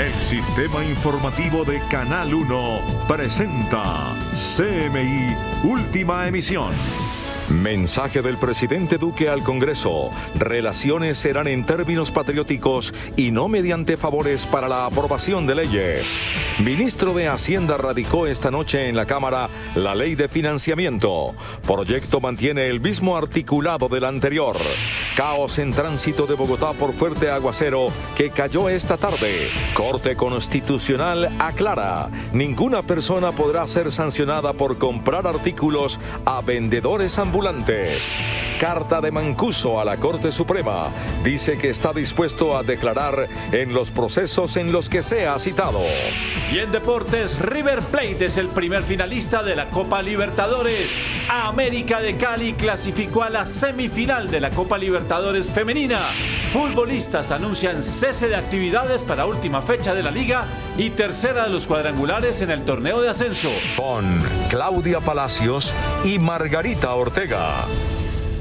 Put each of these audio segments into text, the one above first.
El sistema informativo de Canal 1 presenta CMI Última Emisión. Mensaje del presidente Duque al Congreso. Relaciones serán en términos patrióticos y no mediante favores para la aprobación de leyes. Ministro de Hacienda radicó esta noche en la Cámara la ley de financiamiento. Proyecto mantiene el mismo articulado del anterior. Caos en tránsito de Bogotá por fuerte aguacero que cayó esta tarde. Corte Constitucional aclara: ninguna persona podrá ser sancionada por comprar artículos a vendedores ambulantes. Carta de Mancuso a la Corte Suprema. Dice que está dispuesto a declarar en los procesos en los que sea citado. Y en deportes, River Plate es el primer finalista de la Copa Libertadores. América de Cali clasificó a la semifinal de la Copa Libertadores femenina. Futbolistas anuncian cese de actividades para última fecha de la liga y tercera de los cuadrangulares en el torneo de ascenso. Con Claudia Palacios y Margarita Ortega.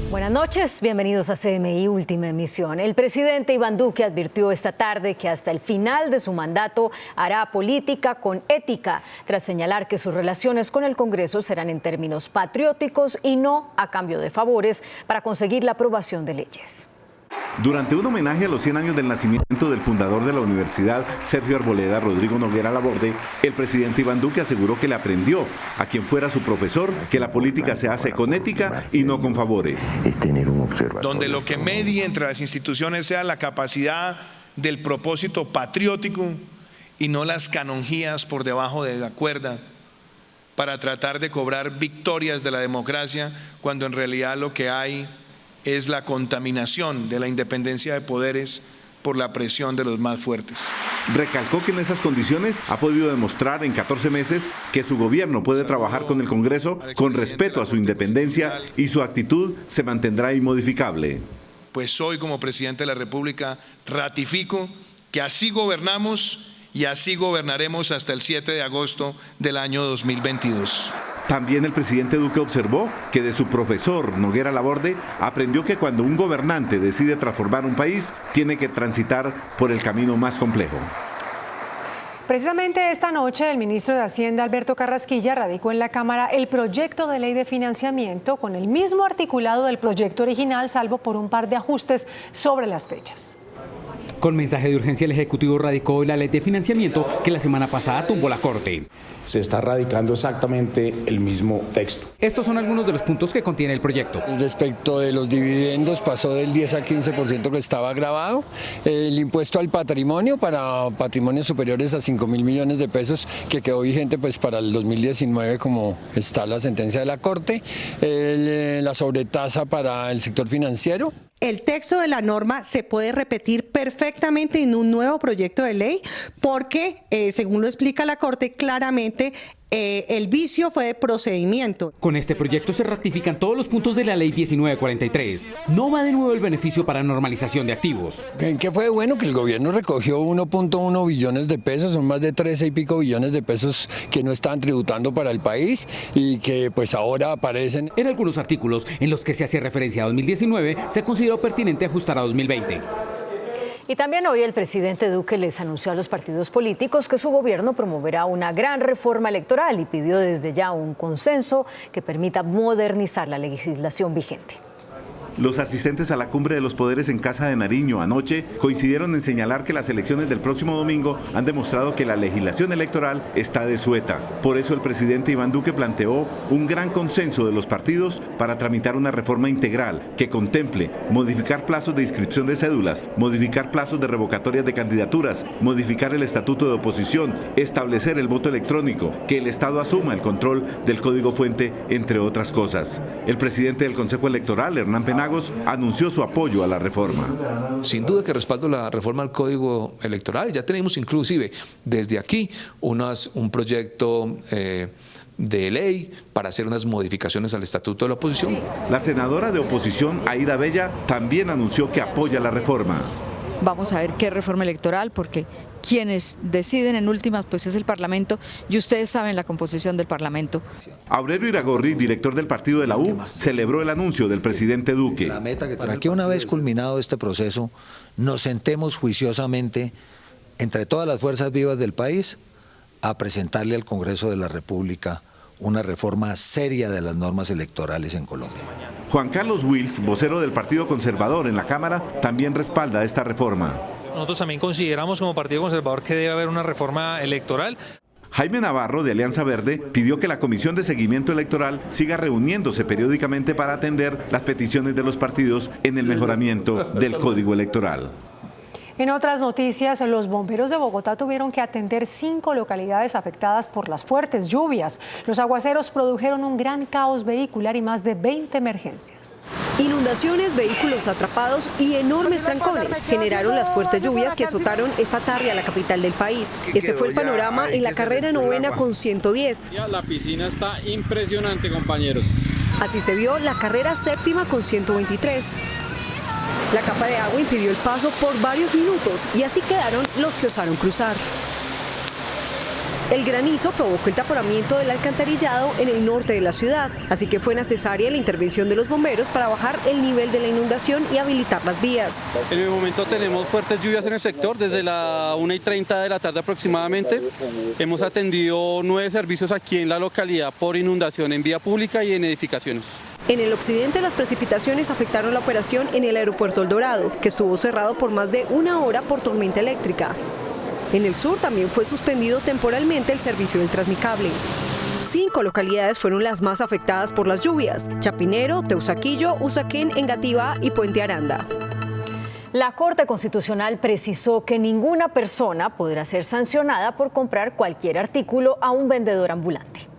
Buenas noches, bienvenidos a CMI Última Emisión. El presidente Iván Duque advirtió esta tarde que hasta el final de su mandato hará política con ética, tras señalar que sus relaciones con el Congreso serán en términos patrióticos y no a cambio de favores para conseguir la aprobación de leyes. Durante un homenaje a los 100 años del nacimiento del fundador de la universidad, Sergio Arboleda Rodrigo Noguera Laborde, el presidente Iván Duque aseguró que le aprendió a quien fuera su profesor que la política se hace con ética y no con favores. Donde lo que medie entre las instituciones sea la capacidad del propósito patriótico y no las canonjías por debajo de la cuerda para tratar de cobrar victorias de la democracia, cuando en realidad lo que hay es la contaminación de la independencia de poderes por la presión de los más fuertes. Recalcó que en esas condiciones ha podido demostrar en 14 meses que su gobierno puede trabajar con el Congreso con respeto a su independencia y su actitud se mantendrá inmodificable. Pues hoy, como presidente de la República, ratifico que así gobernamos y así gobernaremos hasta el 7 de agosto del año 2022. También el presidente Duque observó que de su profesor Noguera Laborde aprendió que cuando un gobernante decide transformar un país, tiene que transitar por el camino más complejo. Precisamente esta noche el ministro de Hacienda, Alberto Carrasquilla, radicó en la Cámara el proyecto de ley de financiamiento con el mismo articulado del proyecto original, salvo por un par de ajustes sobre las fechas. Con mensaje de urgencia, el Ejecutivo radicó hoy la ley de financiamiento que la semana pasada tumbó la Corte. Se está radicando exactamente el mismo texto. Estos son algunos de los puntos que contiene el proyecto. Respecto de los dividendos, pasó del 10 al 15% que estaba grabado. El impuesto al patrimonio para patrimonios superiores a 5.000 millones de pesos, que quedó vigente pues para el 2019, como está la sentencia de la Corte. La sobretasa para el sector financiero. El texto de la norma se puede repetir perfectamente en un nuevo proyecto de ley porque, según lo explica la Corte claramente, el vicio fue de procedimiento. Con este proyecto se ratifican todos los puntos de la ley 1943. No va de nuevo el beneficio para normalización de activos. ¿En qué fue bueno? Que el gobierno recogió 1.1 billones de pesos, son más de 13 y pico billones de pesos que no están tributando para el país y que pues ahora aparecen. En algunos artículos en los que se hace referencia a 2019, se consideró pertinente ajustar a 2020. Y también hoy el presidente Duque les anunció a los partidos políticos que su gobierno promoverá una gran reforma electoral y pidió desde ya un consenso que permita modernizar la legislación vigente. Los asistentes a la Cumbre de los Poderes en Casa de Nariño anoche coincidieron en señalar que las elecciones del próximo domingo han demostrado que la legislación electoral está desueta. Por eso el presidente Iván Duque planteó un gran consenso de los partidos para tramitar una reforma integral que contemple modificar plazos de inscripción de cédulas, modificar plazos de revocatorias de candidaturas, modificar el estatuto de oposición, establecer el voto electrónico, que el Estado asuma el control del código fuente, entre otras cosas. El presidente del Consejo Electoral, Hernán Penagos, anunció su apoyo a la reforma. Sin duda que respaldo la reforma al Código Electoral. Ya tenemos inclusive desde aquí un proyecto de ley para hacer unas modificaciones al Estatuto de la Oposición. La senadora de oposición, Aida Bella, también anunció que apoya la reforma. Vamos a ver qué reforma electoral, porque quienes deciden en últimas pues es el Parlamento y ustedes saben la composición del Parlamento. Aurelio Iragorri, director del partido de la U, celebró el anuncio del presidente Duque. Para que una vez culminado este proceso nos sentemos juiciosamente entre todas las fuerzas vivas del país, a presentarle al Congreso de la República una reforma seria de las normas electorales en Colombia. Juan Carlos Wills, vocero del Partido Conservador en la Cámara, también respalda esta reforma. Nosotros también consideramos como Partido Conservador que debe haber una reforma electoral. Jaime Navarro, de Alianza Verde, pidió que la Comisión de Seguimiento Electoral siga reuniéndose periódicamente para atender las peticiones de los partidos en el mejoramiento del Código Electoral. En otras noticias, los bomberos de Bogotá tuvieron que atender 5 localidades afectadas por las fuertes lluvias. Los aguaceros produjeron un gran caos vehicular y más de 20 emergencias. Inundaciones, vehículos atrapados y enormes trancones generaron las fuertes lluvias que azotaron esta tarde a la capital del país. Este fue el panorama en la carrera novena con 110. La piscina está impresionante, compañeros. Así se vio la carrera séptima con 123. La capa de agua impidió el paso por varios minutos y así quedaron los que osaron cruzar. El granizo provocó el taponamiento del alcantarillado en el norte de la ciudad, así que fue necesaria la intervención de los bomberos para bajar el nivel de la inundación y habilitar las vías. En el momento tenemos fuertes lluvias en el sector, desde la 1:30 de la tarde aproximadamente. Hemos atendido 9 servicios aquí en la localidad por inundación en vía pública y en edificaciones. En el occidente, las precipitaciones afectaron la operación en el aeropuerto El Dorado, que estuvo cerrado por más de 1 hora por tormenta eléctrica. En el sur también fue suspendido temporalmente el servicio del Transmicable. 5 localidades fueron las más afectadas por las lluvias: Chapinero, Teusaquillo, Usaquén, Engativá y Puente Aranda. La Corte Constitucional precisó que ninguna persona podrá ser sancionada por comprar cualquier artículo a un vendedor ambulante.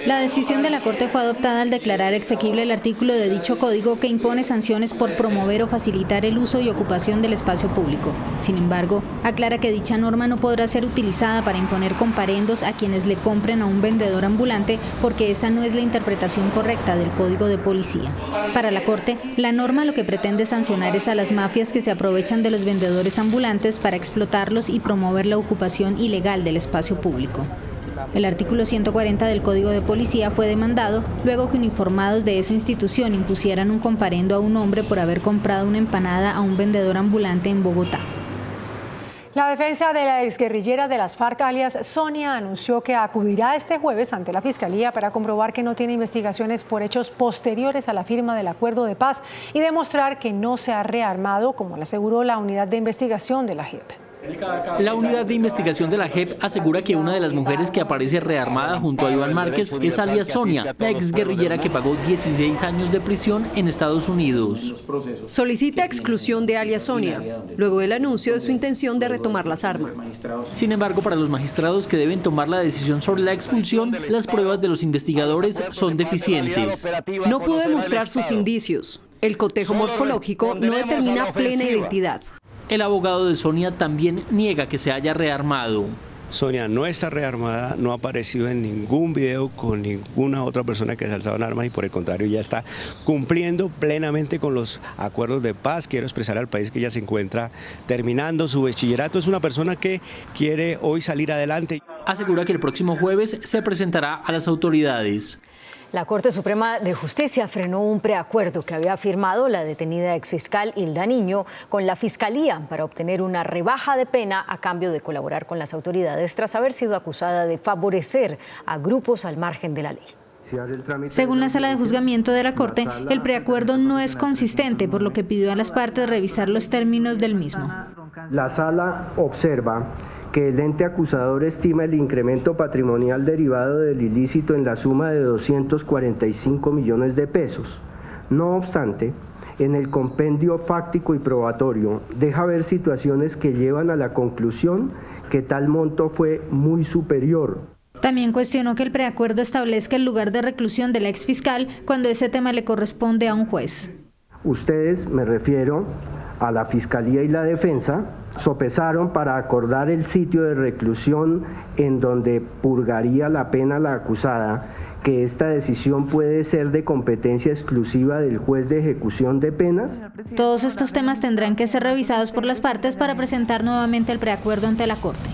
La decisión de la Corte fue adoptada al declarar exequible el artículo de dicho código que impone sanciones por promover o facilitar el uso y ocupación del espacio público. Sin embargo, aclara que dicha norma no podrá ser utilizada para imponer comparendos a quienes le compren a un vendedor ambulante porque esa no es la interpretación correcta del Código de Policía. Para la Corte, la norma lo que pretende sancionar es a las mafias que se aprovechan de los vendedores ambulantes para explotarlos y promover la ocupación ilegal del espacio público. El artículo 140 del Código de Policía fue demandado luego que uniformados de esa institución impusieran un comparendo a un hombre por haber comprado una empanada a un vendedor ambulante en Bogotá. La defensa de la exguerrillera de las FARC, alias Sonia, anunció que acudirá este jueves ante la Fiscalía para comprobar que no tiene investigaciones por hechos posteriores a la firma del acuerdo de paz y demostrar que no se ha rearmado, como le aseguró la unidad de investigación de la JEP. La unidad de investigación de la JEP asegura que una de las mujeres que aparece rearmada junto a Iván Márquez es alias Sonia, la exguerrillera que pagó 16 años de prisión en Estados Unidos. Solicita exclusión de alias Sonia, luego del anuncio de su intención de retomar las armas. Sin embargo, para los magistrados que deben tomar la decisión sobre la expulsión, las pruebas de los investigadores son deficientes. No pudo demostrar sus indicios. El cotejo morfológico no determina plena identidad. El abogado de Sonia también niega que se haya rearmado. Sonia no está rearmada, no ha aparecido en ningún video con ninguna otra persona que se ha alzado en armas y por el contrario ya está cumpliendo plenamente con los acuerdos de paz. Quiero expresar al país que ella se encuentra terminando su bachillerato. Es una persona que quiere hoy salir adelante. Asegura que el próximo jueves se presentará a las autoridades. La Corte Suprema de Justicia frenó un preacuerdo que había firmado la detenida exfiscal Hilda Niño con la Fiscalía para obtener una rebaja de pena a cambio de colaborar con las autoridades tras haber sido acusada de favorecer a grupos al margen de la ley. Según la sala de juzgamiento de la Corte, el preacuerdo no es consistente, por lo que pidió a las partes revisar los términos del mismo. La sala observa que el ente acusador estima el incremento patrimonial derivado del ilícito en la suma de 245 millones de pesos. No obstante, en el compendio fáctico y probatorio deja ver situaciones que llevan a la conclusión que tal monto fue muy superior. También cuestionó que el preacuerdo establezca el lugar de reclusión de la exfiscal cuando ese tema le corresponde a un juez. Ustedes, me refiero a la Fiscalía y la Defensa, sopesaron para acordar el sitio de reclusión en donde purgaría la pena la acusada, que esta decisión puede ser de competencia exclusiva del juez de ejecución de penas. Todos estos temas tendrán que ser revisados por las partes para presentar nuevamente el preacuerdo ante la Corte.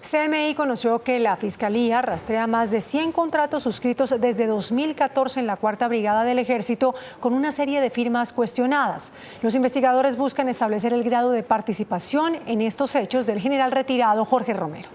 CMI conoció que la Fiscalía rastrea más de 100 contratos suscritos desde 2014 en la 4ª Brigada del Ejército con una serie de firmas cuestionadas. Los investigadores buscan establecer el grado de participación en estos hechos del general retirado Jorge Romero.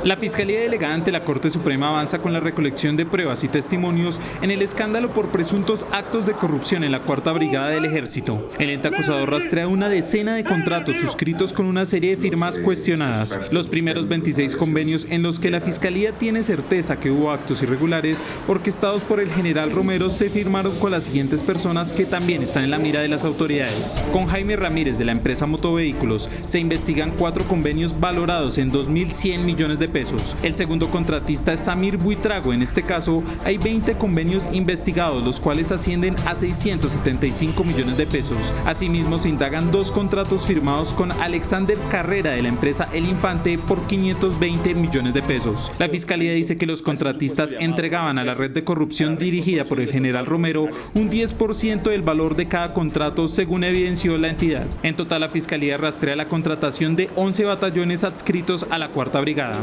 La Fiscalía delegada ante la Corte Suprema avanza con la recolección de pruebas y testimonios en el escándalo por presuntos actos de corrupción en la 4ª Brigada del Ejército. El ente acusador rastrea una decena de contratos suscritos con una serie de firmas cuestionadas. Los primeros 26 convenios en los que la Fiscalía tiene certeza que hubo actos irregulares orquestados por el general Romero se firmaron con las siguientes personas que también están en la mira de las autoridades. Con Jaime Ramírez de la empresa Motovehículos se investigan 4 convenios valorados en 2.100 millones de pesos. El segundo contratista es Samir Buitrago. En este caso hay 20 convenios investigados, los cuales ascienden a 675 millones de pesos. Asimismo se indagan 2 contratos firmados con Alexander Carrera de la empresa El Infante por 520 millones de pesos. La Fiscalía dice que los contratistas entregaban a la red de corrupción dirigida por el general Romero un 10% del valor de cada contrato, según evidenció la entidad. En total, la Fiscalía rastrea la contratación de 11 batallones adscritos a la 4ª Brigada.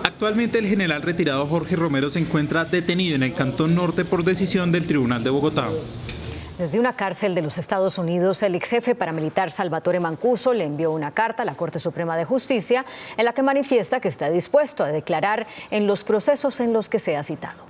Actualmente el general retirado Jorge Romero se encuentra detenido en el Cantón Norte por decisión del Tribunal de Bogotá. Desde una cárcel de los Estados Unidos, el exjefe paramilitar Salvatore Mancuso le envió una carta a la Corte Suprema de Justicia en la que manifiesta que está dispuesto a declarar en los procesos en los que sea citado.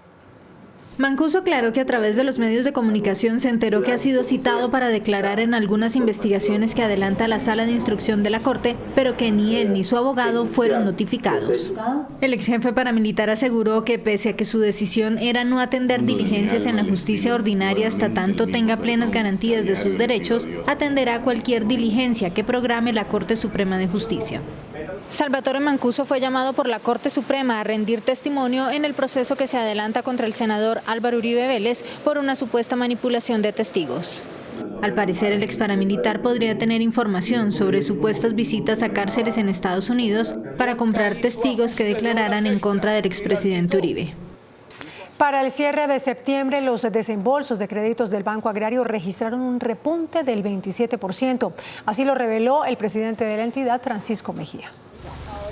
Mancuso aclaró que a través de los medios de comunicación se enteró que ha sido citado para declarar en algunas investigaciones que adelanta la Sala de Instrucción de la Corte, pero que ni él ni su abogado fueron notificados. El exjefe paramilitar aseguró que pese a que su decisión era no atender diligencias en la justicia ordinaria hasta tanto tenga plenas garantías de sus derechos, atenderá cualquier diligencia que programe la Corte Suprema de Justicia. Salvatore Mancuso fue llamado por la Corte Suprema a rendir testimonio en el proceso que se adelanta contra el senador Álvaro Uribe Vélez por una supuesta manipulación de testigos. Al parecer, el exparamilitar podría tener información sobre supuestas visitas a cárceles en Estados Unidos para comprar testigos que declararan en contra del expresidente Uribe. Para el cierre de septiembre, los desembolsos de créditos del Banco Agrario registraron un repunte del 27%. Así lo reveló el presidente de la entidad, Francisco Mejía.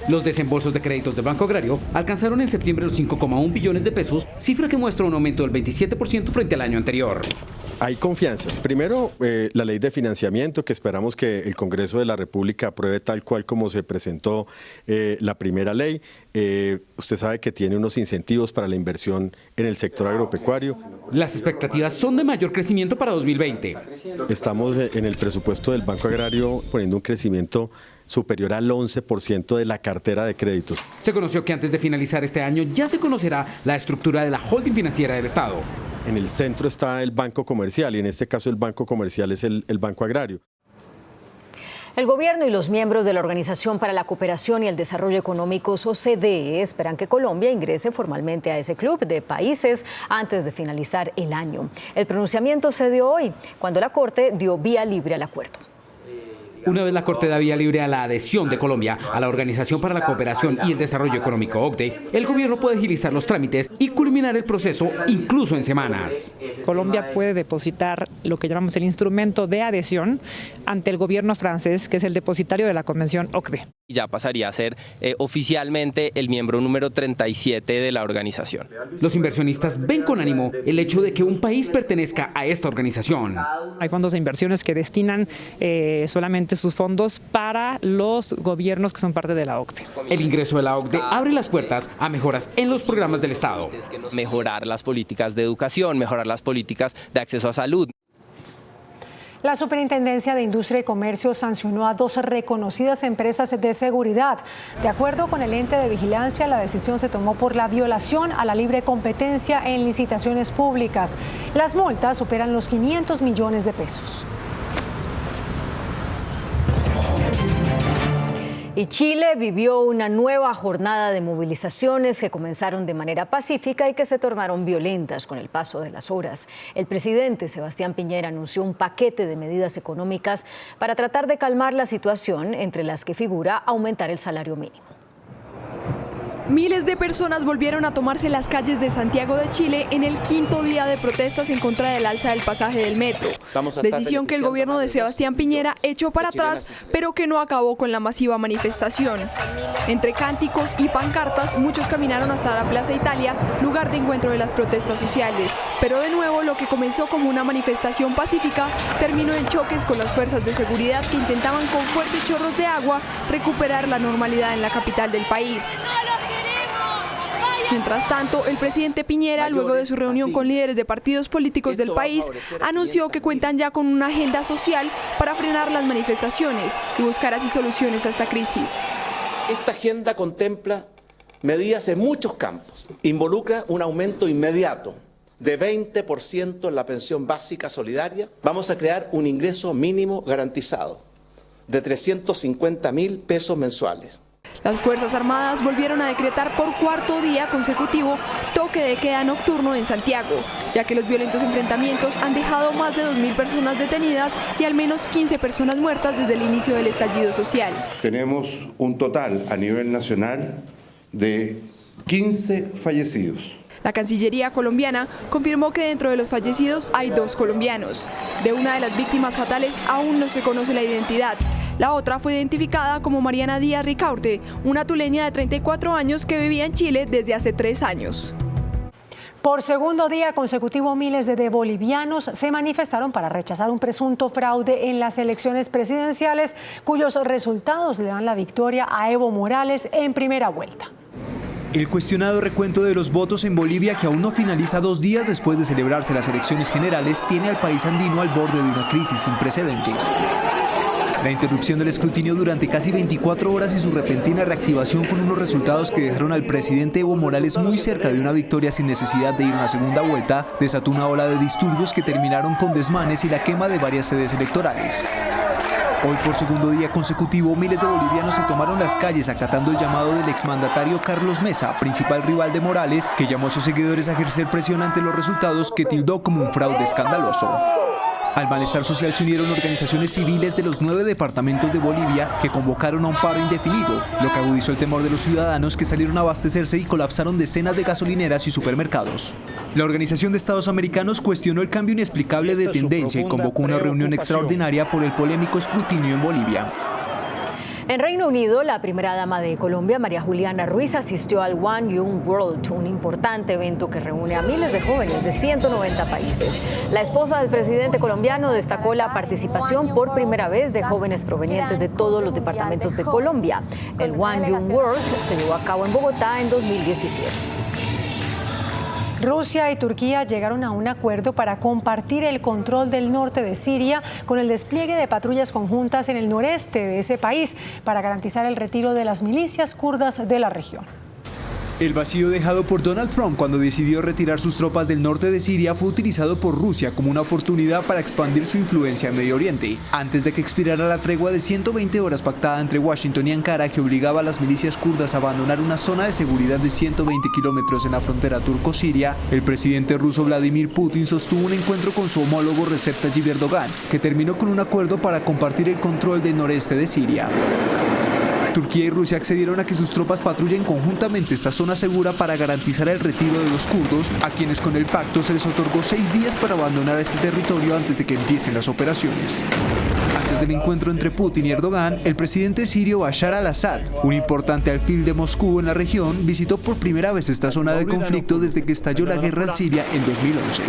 Los desembolsos de créditos del Banco Agrario alcanzaron en septiembre los 5,1 billones de pesos, cifra que muestra un aumento del 27% frente al año anterior. Hay confianza. Primero, la ley de financiamiento, que esperamos que el Congreso de la República apruebe tal cual como se presentó la primera ley. Usted sabe que tiene unos incentivos para la inversión en el sector agropecuario. Las expectativas son de mayor crecimiento para 2020. Estamos en el presupuesto del Banco Agrario poniendo un crecimiento superior al 11% de la cartera de créditos. Se conoció que antes de finalizar este año ya se conocerá la estructura de la holding financiera del Estado. En el centro está el Banco Comercial y en este caso el Banco Comercial es el Banco Agrario. El gobierno y los miembros de la Organización para la Cooperación y el Desarrollo Económicos, OCDE, esperan que Colombia ingrese formalmente a ese club de países antes de finalizar el año. El pronunciamiento se dio hoy, cuando la Corte dio vía libre al acuerdo. Una vez la Corte da vía libre a la adhesión de Colombia a la Organización para la Cooperación y el Desarrollo Económico, OCDE, el gobierno puede agilizar los trámites y culminar el proceso incluso en semanas. Colombia puede depositar lo que llamamos el instrumento de adhesión ante el gobierno francés, que es el depositario de la Convención OCDE. Ya pasaría a ser oficialmente el miembro número 37 de la organización. Los inversionistas ven con ánimo el hecho de que un país pertenezca a esta organización. Hay fondos de inversiones que destinan solamente sus fondos para los gobiernos que son parte de la OCDE. El ingreso de la OCDE abre las puertas a mejoras en los programas del Estado. Mejorar las políticas de educación, mejorar las políticas de acceso a salud. La Superintendencia de Industria y Comercio sancionó a 2 reconocidas empresas de seguridad. De acuerdo con el ente de vigilancia, la decisión se tomó por la violación a la libre competencia en licitaciones públicas. Las multas superan los 500 millones de pesos. Y Chile vivió una nueva jornada de movilizaciones que comenzaron de manera pacífica y que se tornaron violentas con el paso de las horas. El presidente Sebastián Piñera anunció un paquete de medidas económicas para tratar de calmar la situación, entre las que figura aumentar el salario mínimo. Miles de personas volvieron a tomarse las calles de Santiago de Chile en el quinto día de protestas en contra del alza del pasaje del metro. Decisión que el gobierno de Sebastián Piñera echó para atrás, pero que no acabó con la masiva manifestación. Entre cánticos y pancartas, muchos caminaron hasta la Plaza Italia, lugar de encuentro de las protestas sociales. Pero de nuevo, lo que comenzó como una manifestación pacífica terminó en choques con las fuerzas de seguridad que intentaban con fuertes chorros de agua recuperar la normalidad en la capital del país. Mientras tanto, el presidente Piñera, luego de su reunión con líderes de partidos políticos del país, anunció que cuentan ya con una agenda social para frenar las manifestaciones y buscar así soluciones a esta crisis. Esta agenda contempla medidas en muchos campos. Involucra un aumento inmediato de 20% en la pensión básica solidaria. Vamos a crear un ingreso mínimo garantizado de 350.000 pesos mensuales. Las Fuerzas Armadas volvieron a decretar por cuarto día consecutivo toque de queda nocturno en Santiago, ya que los violentos enfrentamientos han dejado más de 2.000 personas detenidas y al menos 15 personas muertas desde el inicio del estallido social. Tenemos un total a nivel nacional de 15 fallecidos. La Cancillería colombiana confirmó que dentro de los fallecidos hay 2 colombianos. De una de las víctimas fatales aún no se conoce la identidad. La otra fue identificada como Mariana Díaz Ricaurte, una tuleña de 34 años que vivía en Chile desde hace 3 años. Por segundo día consecutivo, miles de bolivianos se manifestaron para rechazar un presunto fraude en las elecciones presidenciales, cuyos resultados le dan la victoria a Evo Morales en primera vuelta. El cuestionado recuento de los votos en Bolivia, que aún no finaliza 2 días después de celebrarse las elecciones generales, tiene al país andino al borde de una crisis sin precedentes. La interrupción del escrutinio durante casi 24 horas y su repentina reactivación con unos resultados que dejaron al presidente Evo Morales muy cerca de una victoria sin necesidad de ir a una segunda vuelta, desató una ola de disturbios que terminaron con desmanes y la quema de varias sedes electorales. Hoy, por segundo día consecutivo, miles de bolivianos se tomaron las calles acatando el llamado del exmandatario Carlos Mesa, principal rival de Morales, que llamó a sus seguidores a ejercer presión ante los resultados que tildó como un fraude escandaloso. Al malestar social se unieron organizaciones civiles de los 9 departamentos de Bolivia que convocaron a un paro indefinido, lo que agudizó el temor de los ciudadanos que salieron a abastecerse y colapsaron decenas de gasolineras y supermercados. La Organización de Estados Americanos cuestionó el cambio inexplicable de tendencia y convocó una reunión extraordinaria por el polémico escrutinio en Bolivia. En Reino Unido, la primera dama de Colombia, María Juliana Ruiz, asistió al One Young World, un importante evento que reúne a miles de jóvenes de 190 países. La esposa del presidente colombiano destacó la participación por primera vez de jóvenes provenientes de todos los departamentos de Colombia. El One Young World se llevó a cabo en Bogotá en 2017. Rusia y Turquía llegaron a un acuerdo para compartir el control del norte de Siria con el despliegue de patrullas conjuntas en el noreste de ese país para garantizar el retiro de las milicias kurdas de la región. El vacío dejado por Donald Trump cuando decidió retirar sus tropas del norte de Siria fue utilizado por Rusia como una oportunidad para expandir su influencia en Medio Oriente, antes de que expirara la tregua de 120 horas pactada entre Washington y Ankara, que obligaba a las milicias kurdas a abandonar una zona de seguridad de 120 kilómetros en la frontera turco-siria. El presidente ruso Vladimir Putin sostuvo un encuentro con su homólogo Recep Tayyip Erdogan, que terminó con un acuerdo para compartir el control del noreste de Siria. Turquía y Rusia accedieron a que sus tropas patrullen conjuntamente esta zona segura para garantizar el retiro de los kurdos, a quienes con el pacto se les otorgó 6 días para abandonar este territorio antes de que empiecen las operaciones. Antes del encuentro entre Putin y Erdogan, el presidente sirio Bashar al-Assad, un importante alfil de Moscú en la región, visitó por primera vez esta zona de conflicto desde que estalló la guerra en Siria en 2011.